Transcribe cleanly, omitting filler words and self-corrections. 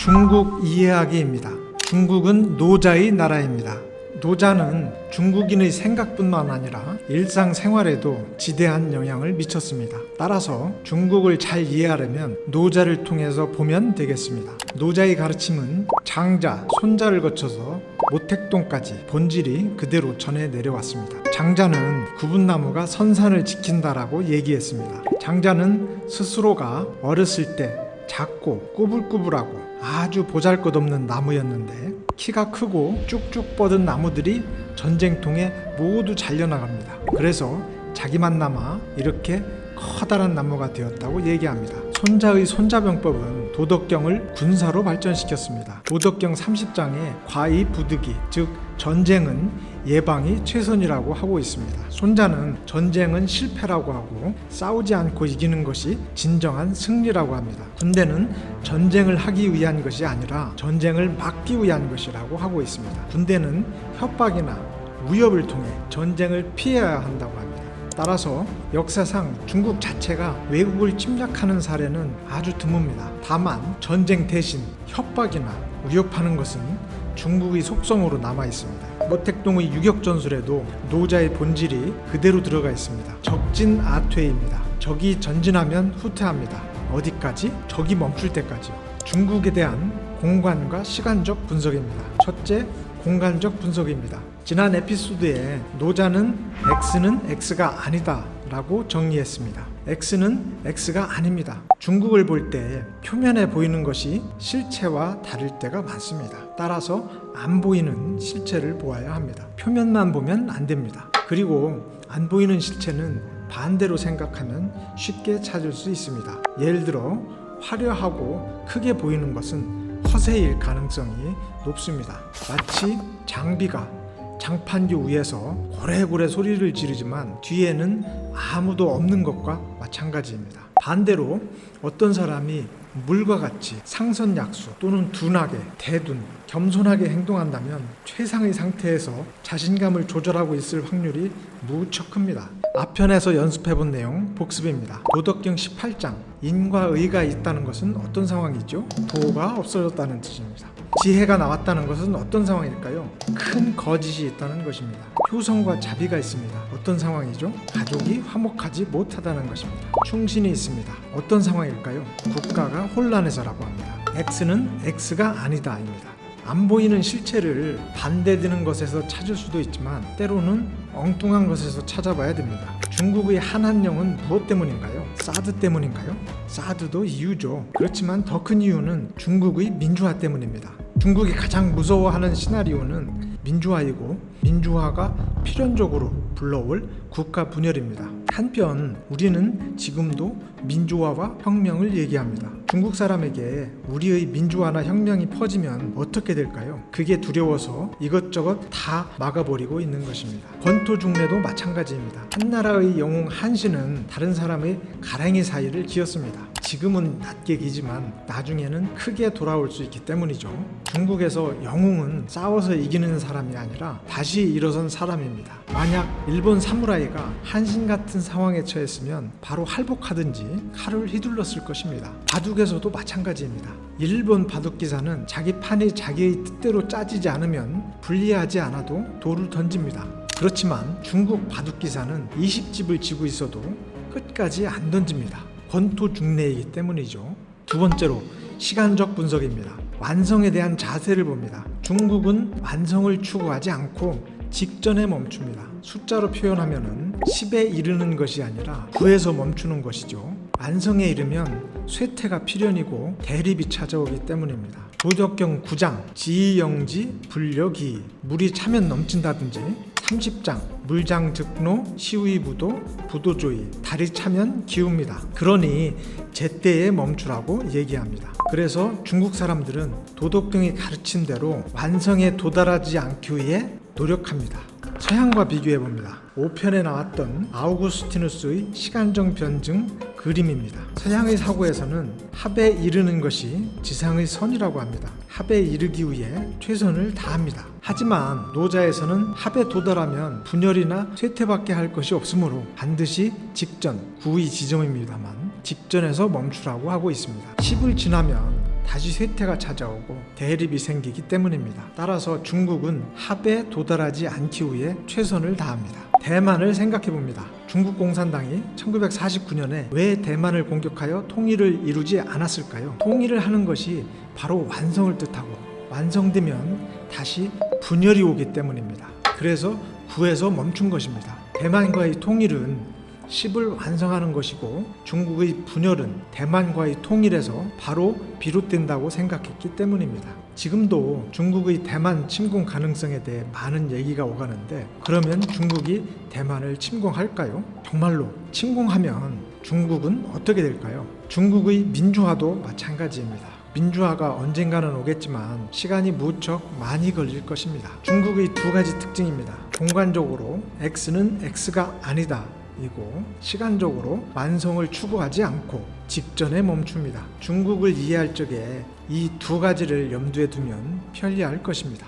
중국 이해하기입니다. 중국은 노자의 나라입니다. 노자는 중국인의 생각뿐만 아니라 일상생활에도 지대한 영향을 미쳤습니다. 따라서 중국을 잘 이해하려면 노자를 통해서 보면 되겠습니다. 노자의 가르침은 장자, 손자를 거쳐서 모택동까지 본질이 그대로 전해 내려왔습니다. 장자는 구분나무가 선산을 지킨다라고 얘기했습니다. 장자는 스스로가 어렸을 때 작고 꾸불꾸불하고 아주 보잘것없는 나무였는데 키가 크고 쭉쭉 뻗은 나무들이 전쟁통에 모두 잘려나갑니다. 그래서 자기만 남아 이렇게 커다란 나무가 되었다고 얘기합니다. 손자의 손자병법은 도덕경을 군사로 발전시켰습니다. 도덕경 30장에 과의부득이, 즉 전쟁은 예방이 최선이라고 하고 있습니다. 손자는 전쟁은 실패라고 하고 싸우지 않고 이기는 것이 진정한 승리라고 합니다. 군대는 전쟁을 하기 위한 것이 아니라 전쟁을 막기 위한 것이라고 하고 있습니다. 군대는 협박이나 위협을 통해 전쟁을 피해야 한다고 합니다. 따라서 역사상 중국 자체가 외국을 침략하는 사례는 아주 드뭅니다. 다만 전쟁 대신 협박이나 위협하는 것은 중국의 속성으로 남아 있습니다. 모택동의 유격전술에도 노자의 본질이 그대로 들어가 있습니다. 적진아퇴입니다. 적이 전진하면 후퇴합니다. 어디까지? 적이 멈출 때까지요. 중국에 대한 공간과 시간적 분석입니다. 첫째, 공간적 분석입니다. 지난 에피소드에 노자는 X는 X가 아니다 라고 정리했습니다. X는 X가 아닙니다. 중국을 볼 때 표면에 보이는 것이 실체와 다를 때가 많습니다. 따라서 안 보이는 실체를 보아야 합니다. 표면만 보면 안 됩니다. 그리고 안 보이는 실체는 반대로 생각하면 쉽게 찾을 수 있습니다. 예를 들어 화려하고 크게 보이는 것은 허세일 가능성이 높습니다. 마치 장비가 장판기 위에서 고래고래 소리를 지르지만 뒤에는 아무도 없는 것과 마찬가지입니다. 반대로 어떤 사람이 물과 같이 상선약수 또는 둔하게, 대둔, 겸손하게 행동한다면 최상의 상태에서 자신감을 조절하고 있을 확률이 무척 큽니다. 앞편에서 연습해본 내용 복습입니다. 도덕경 18장, 인과 의가 있다는 것은 어떤 상황이죠? 도가 없어졌다는 뜻입니다. 지혜가 나왔다는 것은 어떤 상황일까요? 큰 거짓이 있다는 것입니다. 효성과 자비가 있습니다. 어떤 상황이죠? 가족이 화목하지 못하다는 것입니다. 충신이 있습니다. 어떤 상황일까요? 국가가 혼란해서라고 합니다. X는 X가 아니다입니다. 안 보이는 실체를 반대되는 것에서 찾을 수도 있지만 때로는 엉뚱한 것에서 찾아봐야 됩니다. 중국의 한한령은 무엇 때문인가요? 사드 때문인가요? 사드도 이유죠. 그렇지만 더 큰 이유는 중국의 민주화 때문입니다. 중국이 가장 무서워하는 시나리오는 민주화이고 민주화가 필연적으로 불러올 국가 분열입니다. 한편 우리는 지금도 민주화와 혁명을 얘기합니다. 중국 사람에게 우리의 민주화나 혁명이 퍼지면 어떻게 될까요? 그게 두려워서 이것저것 다 막아버리고 있는 것입니다. 권토중래도 마찬가지입니다. 한나라의 영웅 한신은 다른 사람의 가랭이 사이를 기었습니다. 지금은 낮게 기지만 나중에는 크게 돌아올 수 있기 때문이죠. 중국에서 영웅은 싸워서 이기는 사람이 아니라 다시 일어선 사람입니다. 만약 일본 사무라이가 한신 같은 상황에 처했으면 바로 할복하든지 칼을 휘둘렀을 것입니다. 바둑에서도 마찬가지입니다. 일본 바둑기사는 자기 판이 자기의 뜻대로 짜지지 않으면 불리하지 않아도 돌을 던집니다. 그렇지만 중국 바둑기사는 20집을 지고 있어도 끝까지 안 던집니다. 권토중래이기 때문이죠. 두 번째로 시간적 분석입니다. 완성에 대한 자세를 봅니다. 중국은 완성을 추구하지 않고 직전에 멈춥니다. 숫자로 표현하면 10에 이르는 것이 아니라 9에서 멈추는 것이죠. 완성에 이르면 쇠퇴가 필연이고 대립이 찾아오기 때문입니다. 도덕경 9장 지의영지 불려기 물이 차면 넘친다든지 30장 물장즉노 시위부도 부도조이 달이 차면 기웁니다. 그러니 제때에 멈추라고 얘기합니다. 그래서 중국 사람들은 도덕경이 가르친 대로 완성에 도달하지 않기 위해 노력합니다. 서양과 비교해봅니다. 5편에 나왔던 아우구스티누스의 시간적 변증 그림입니다. 서양의 사고에서는 합에 이르는 것이 지상의 선이라고 합니다. 합에 이르기 위해 최선을 다합니다. 하지만 노자에서는 합에 도달하면 분열이나 쇠퇴밖에 할 것이 없으므로 반드시 직전, 구의 지점입니다만 직전에서 멈추라고 하고 있습니다. 10을 지나면 다시 쇠퇴가 찾아오고 대립이 생기기 때문입니다. 따라서 중국은 합에 도달하지 않기 위해 최선을 다합니다. 대만을 생각해 봅니다. 중국 공산당이 1949년에 왜 대만을 공격하여 통일을 이루지 않았을까요? 통일을 하는 것이 바로 완성을 뜻하고, 완성되면 다시 분열이 오기 때문입니다. 그래서 9에서 멈춘 것입니다. 대만과의 통일은 10을 완성하는 것이고, 중국의 분열은 대만과의 통일에서 바로 비롯된다고 생각했기 때문입니다. 지금도 중국의 대만 침공 가능성에 대해 많은 얘기가 오가는데, 그러면 중국이 대만을 침공할까요? 정말로 침공하면 중국은 어떻게 될까요? 중국의 민주화도 마찬가지입니다. 민주화가 언젠가는 오겠지만 시간이 무척 많이 걸릴 것입니다. 중국의 두 가지 특징입니다. 공간적으로 X는 X가 아니다 이고, 시간적으로 완성을 추구하지 않고 직전에 멈춥니다. 중국을 이해할 적에 이 두 가지를 염두에 두면 편리할 것입니다.